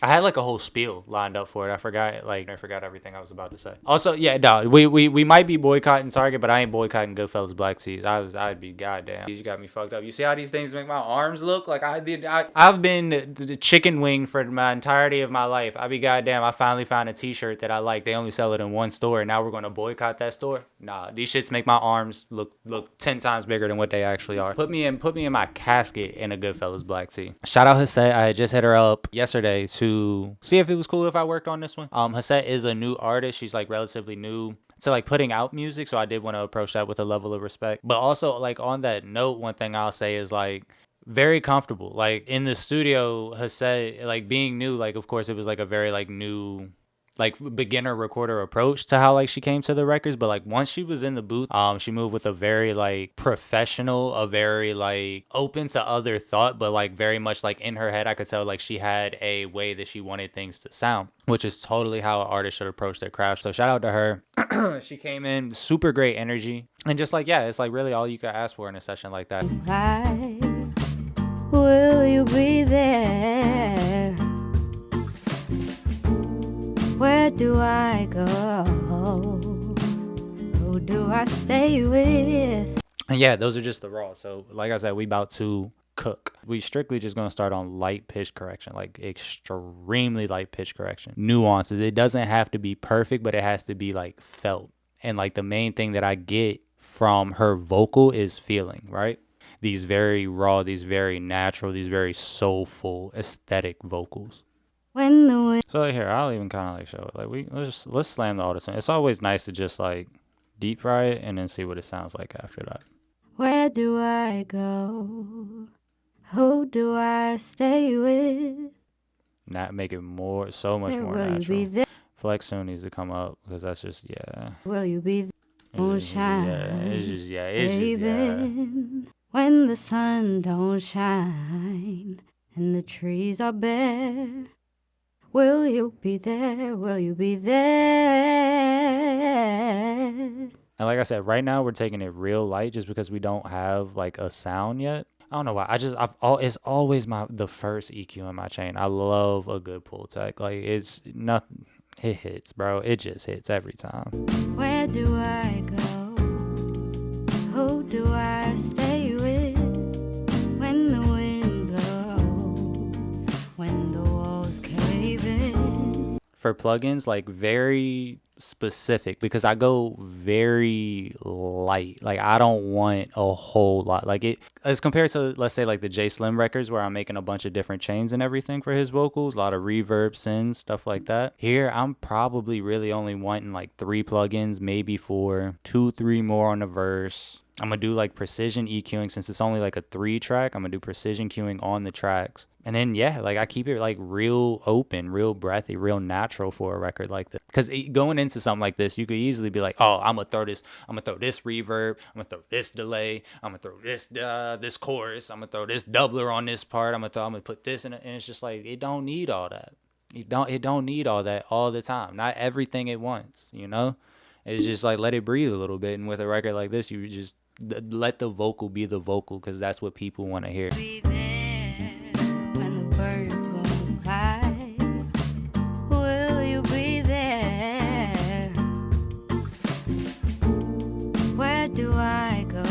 I had like a whole spiel lined up for it. I forgot everything I was about to say. Also, yeah, no, we might be boycotting Target, but I ain't boycotting Goodfellas Black Seas. I'd be goddamn. You got me fucked up. You see how these things make my arms look like I've been the chicken wing for my entirety of my life. I'd be goddamn. I finally found a T-shirt that I like. They only sell it in one store, and now we're gonna boycott that store. Nah, these shits make my arms look 10 times bigger than what they actually are. Put me in my casket in a Goodfellas Black Sea. Shout out Hasset. I had just hit her up yesterday to see if it was cool if I worked on this one. Hasset is a new artist. She's like relatively new to like putting out music, so I did want to approach that with a level of respect. But also, like, on that note, one thing I'll say is like very comfortable. Like in the studio, Hasset, like being new, like of course it was like a very like new like beginner recorder approach to how like she came to the records, but like once she was in the booth, she moved with a very like professional, a very like open to other thought, but like very much like in her head I could tell like she had a way that she wanted things to sound, which is totally how an artist should approach their craft. So shout out to her. She came in super great energy, and just like, yeah, it's like really all you could ask for in a session like that. Why will you be there? Where do I go? Who do I stay with? And yeah, those are just the raw. So like I said, we about to cook. We strictly just gonna start on light pitch correction, like extremely light pitch correction. Nuances. It doesn't have to be perfect, but it has to be like felt. And like the main thing that I get from her vocal is feeling, right? These very raw, these very natural, these very soulful, aesthetic vocals. When the wind. So here, I'll even kind of like show it. Like let's slam the auto tune. It's always nice to just like deep fry it and then see what it sounds like after that. Where do I go? Who do I stay with? Not make it so much more Will you natural. be there? Flex soon needs to come up because that's just Will you be there? Moonshine, it's just yeah. When the sun don't shine and the trees are bare, will you be there? Will you be there? And like I said, right now we're taking it real light just because we don't have like a sound yet. I don't know why. It's always the first EQ in my chain. I love a good pull tech. Like it's nothing. It hits, bro. It just hits every time. Where do I go? Who do I stay with? When the wind blows, when the walls cave in. For plugins, like very specific because I go very light. Like I don't want a whole lot. Like it as compared to, let's say, like the J Slim records where I'm making a bunch of different chains and everything for his vocals, a lot of reverb, synths, stuff like that. Here I'm probably really only wanting like 3 plugins, maybe 4, 2-3 more on the verse. I'm gonna do like precision EQing since it's only like a 3 track. I'm gonna do precision queuing on the tracks. And then, yeah, like I keep it like real open, real breathy, real natural for a record like this. Because going into something like this, you could easily be like, oh, I'm gonna throw this reverb, I'm gonna throw this delay, I'm gonna throw this chorus, I'm gonna throw this doubler on this part, I'm gonna put this in it. And it's just like, it don't need all that. It don't need all that all the time. Not everything at once, you know? It's just like, let it breathe a little bit. And with a record like this, you just let the vocal be the vocal because that's what people want to hear. Be there when the birds won't fly. Will you be there? Where do I go?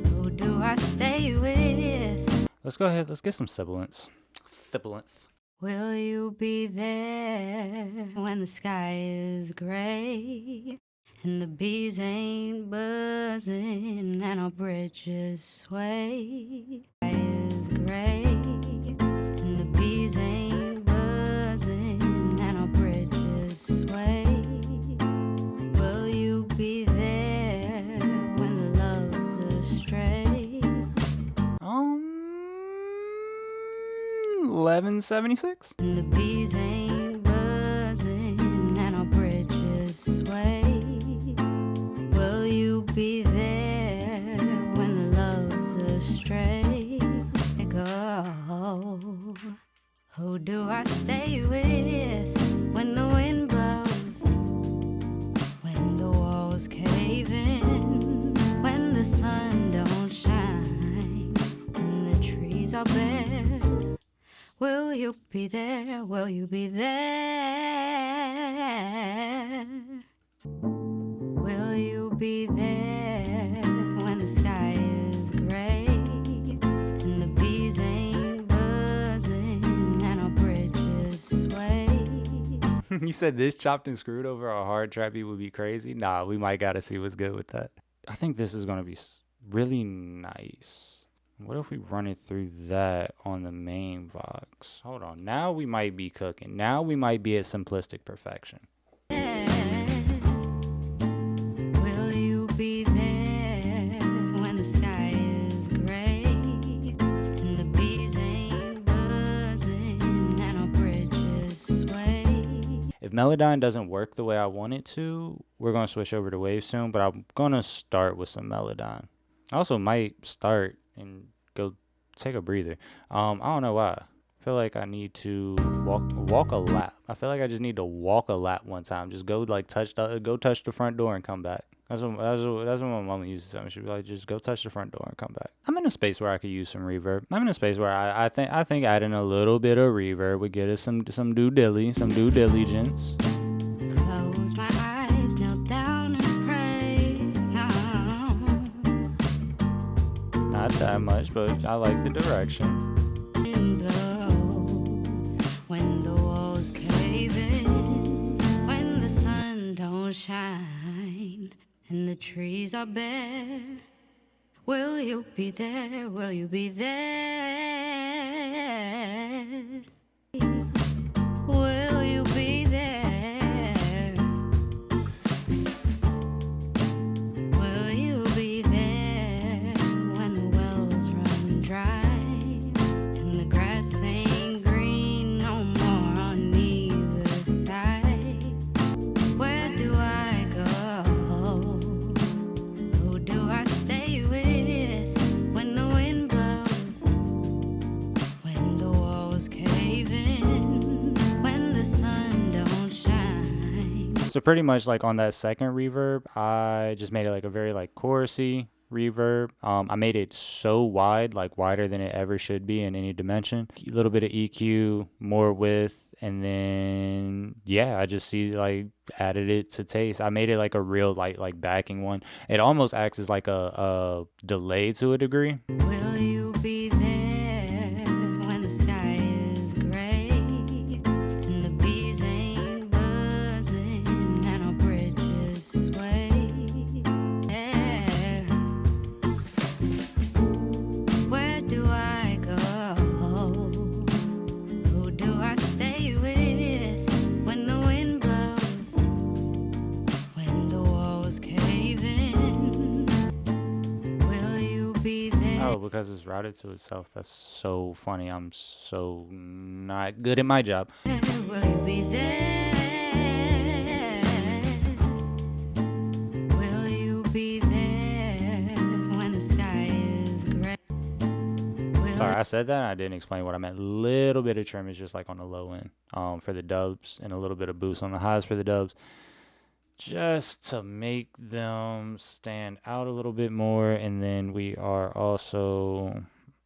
Who do I stay with? Let's go ahead. Let's get some sibilance. Will you be there when the sky is gray and the bees ain't buzzing and our bridges sway? Sky is gray and the bees ain't buzzing and our bridges sway. Will you be there when the love's astray? 1176. And the bees ain't buzzing and our bridges sway. Will you be there when the love's astray? Go. Who do I stay with when the wind blows? When the walls cave in? When the sun don't shine and the trees are bare? Will you be there? Will you be there? Will you be there when the sky is gray and the bees ain't buzzing and our bridges sway? You said this chopped and screwed over a hard trap beat would be crazy? Nah, we might gotta see what's good with that. I think this is gonna be really nice. What if we run it through that on the main Vox? Hold on. Now we might be cooking. Now we might be at simplistic perfection. Will you be there when the sky is gray and the bees ain't buzzing and our bridges sway? If Melodyne doesn't work the way I want it to, we're going to switch over to Wave soon, but I'm going to start with some Melodyne. I also might start and go take a breather. I don't know why. I feel like I need to walk a lap. I feel like I just need to walk a lap one time. Just go like touch the front door and come back. That's what my mama used to tell me. She'd be like, just go touch the front door and come back. I'm in a space where I could use some reverb. I'm in a space where I think adding a little bit of reverb would get us some due diligence. Close my eyes, kneel down and pray. No. Not that much, but I like the direction. Blows when the walls cave in, when the sun don't shine and the trees are bare. Will you be there? Will you be there? Will you be there? Will you be there when the wells run dry and the grass ain't green no more on either side? Where do I go? Who do I stay with when the wind blows? When the walls cave in, when the sun don't shine. So pretty much like on that second reverb, I just made it like a very like chorusy reverb. I made it so wide, like wider than it ever should be in any dimension. A little bit of EQ, more width, and then yeah, I just added it to taste. I made it like a real light like backing one. It almost acts as like a delay to a degree. Will you be there when the sky is gray and the bees ain't buzzing and our bridges sway? There. Where do I go? Who do I stay with when the wind blows? When the walls cave in? Will you be there? Oh, because it's routed to itself. That's so funny. I'm so not good at my job. Will you be there? Will you be there when the sky is gray? Sorry, I said that and I didn't explain what I meant. Little bit of trim is just like on the low end for the dubs, and a little bit of boost on the highs for the dubs, just to make them stand out a little bit more. And then we are also,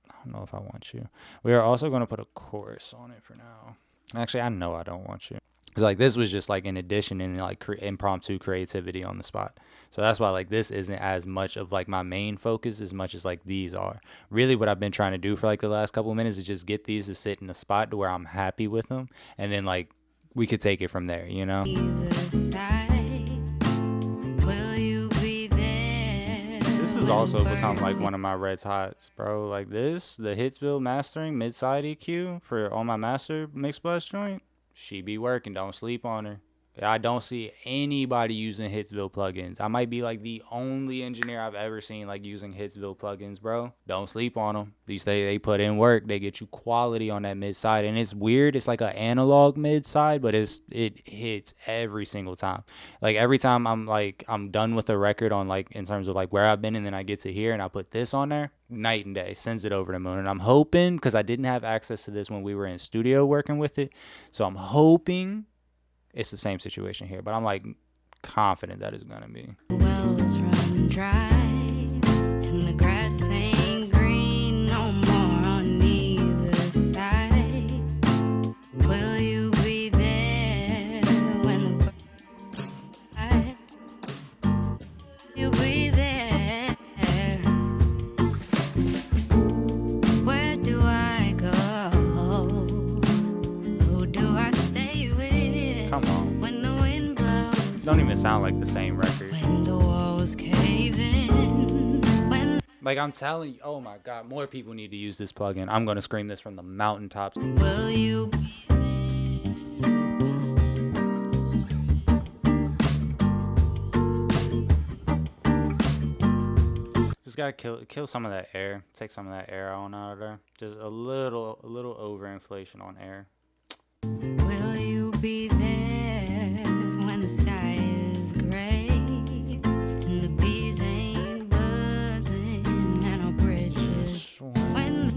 I don't know if I want you. We are also going to put a chorus on it for now. Actually, I know I don't want you. Because like this was just like an addition and like impromptu creativity on the spot. So that's why like this isn't as much of like my main focus as much as like these are. Really what I've been trying to do for like the last couple of minutes is just get these to sit in a spot to where I'm happy with them. And then like we could take it from there, you know? Either side. Will you be there? This has also become like one of my red hots, bro. Like this, the Hitsville mastering mid-side EQ for on my master mix bus joint. She be working. Don't sleep on her. I don't see anybody using Hitsville plugins. I might be like the only engineer I've ever seen like using Hitsville plugins, bro. Don't sleep on them. At least they put in work. They get you quality on that mid side, and it's weird. It's like an analog mid side, but it hits every single time. Like every time I'm done with a record on like in terms of like where I've been, and then I get to here and I put this on there. Night and day, sends it over the moon. And I'm hoping, because I didn't have access to this when we were in studio working with it, so I'm hoping it's the same situation here, but I'm like confident that it's gonna be. The wells run dry and the grass ain't green no more on either side. Don't even sound like the same record. When the walls cave in, when Like I'm telling you, oh my god, more people need to use this plugin. I'm gonna scream this from the mountaintops. will you be Just gotta kill some of that air. Take some of that air on out of there. Just a little overinflation on air. Will you be there when the sky is gray and the bees ain't buzzing and our bridges when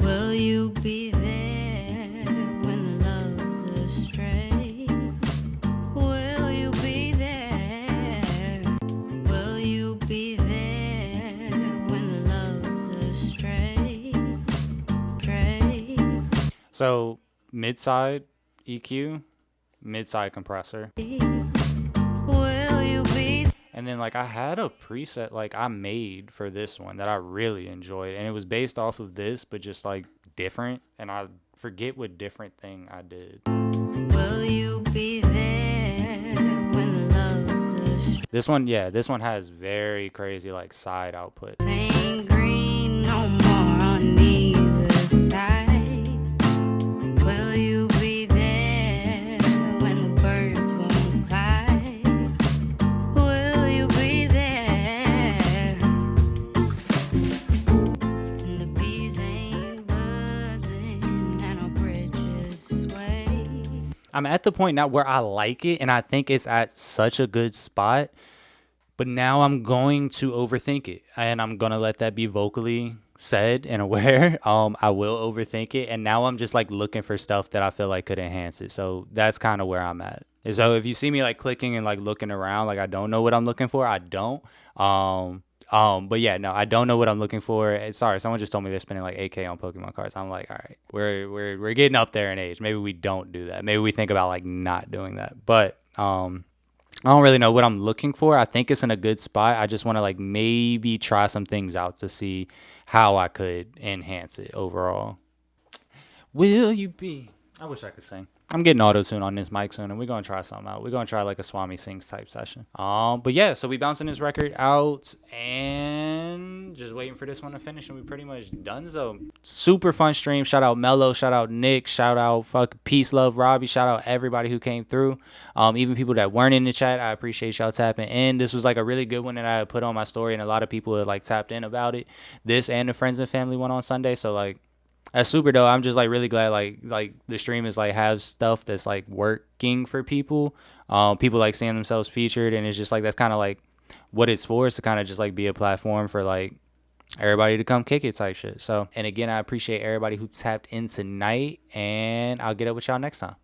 will you be there when the love's astray? Will you be there? Will you be there when the love's astray? So mid-side EQ, mid-side compressor. Will you be And then like I had a preset like I made for this one that I really enjoyed, and it was based off of this but just like different, and I forget what different thing I did. Will you be there when love's a This one has very crazy like side output. ain't green no more on either side? Will you be there when the birds won't fly? Will you be there? And the bees ain't buzzing and our bridges sway. I'm at the point now where I like it and I think it's at such a good spot, but now I'm going to overthink it, and I'm gonna let that be vocally said and aware. I will overthink it, and now I'm just like looking for stuff that I feel like could enhance it. So that's kind of where I'm at. And so if you see me like clicking and like looking around, like I don't know what I'm looking for, I don't. But yeah, no, I don't know what I'm looking for. Sorry, someone just told me they're spending like 8K on Pokemon cards. I'm like, all right, we're getting up there in age. Maybe we don't do that. Maybe we think about like not doing that. But I don't really know what I'm looking for. I think it's in a good spot. I just want to like maybe try some things out to see how I could enhance it overall. Will you be? I wish I could sing. I'm getting auto-tune on this mic soon, and we're going to try something out. We're going to try like a Swami Sings type session. But yeah, so we bouncing this record out and just waiting for this one to finish, and we pretty much done. So super fun stream. Shout out Mello. Shout out Nick. Shout out Peace, Love, Robbie. Shout out everybody who came through. Even people that weren't in the chat, I appreciate y'all tapping in. This was like a really good one that I put on my story, and a lot of people had like tapped in about it. This and the Friends and Family one on Sunday. So like, that's super dope. I'm just like really glad like the stream is like have stuff that's like working for people. People like seeing themselves featured, and it's just like that's kind of like what it's for, is to kind of just like be a platform for like everybody to come kick it type shit. So, and again, I appreciate everybody who tapped in tonight, and I'll get up with y'all next time.